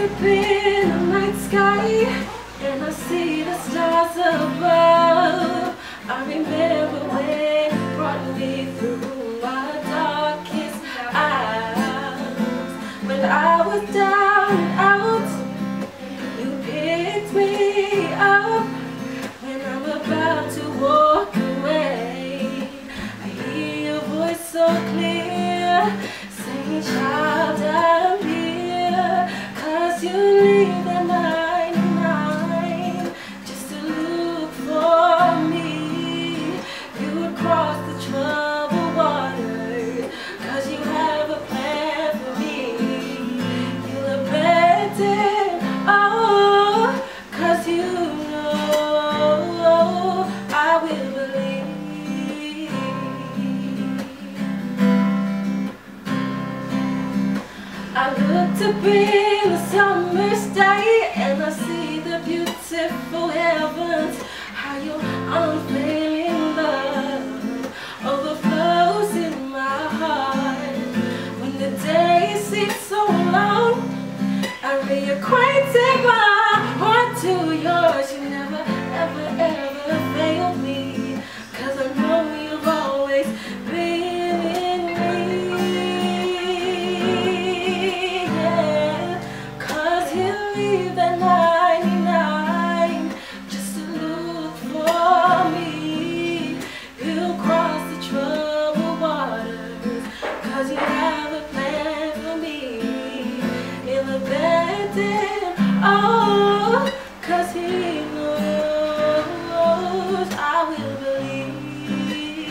up in the night sky and I see the stars above. I remember when you brought me through my darkest hours. When I was down and out, you picked me up. When I'm about to walk away, I hear your voice so clear, saying, child, I'm here. 'Cause you leave the 99 just to look for me. You would cross the troubled waters 'cause you have a plan for me. You'll abandon all 'cause you know I will believe. I looked up in the summer's day and I see the beautiful heavens, how your unfailing love overflows in my heart. When the day seems so long, I reacquainted my heart to yours. You never, ever, ever failed me, 'cause I know you've always been in me. Yeah, 'cause you leave that 99 just to look for me. You'll cross the troubled waters 'cause you have a plan for me. You'll abandon all 'cause he knows I will believe.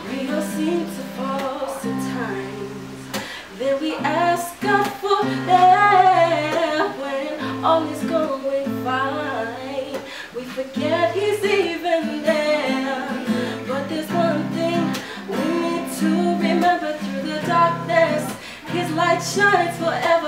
We all seem to fall sometimes, then we ask God for help when all is going fine. We forget He's even there. But there's one thing we need to remember: through the darkness, His light shines forever.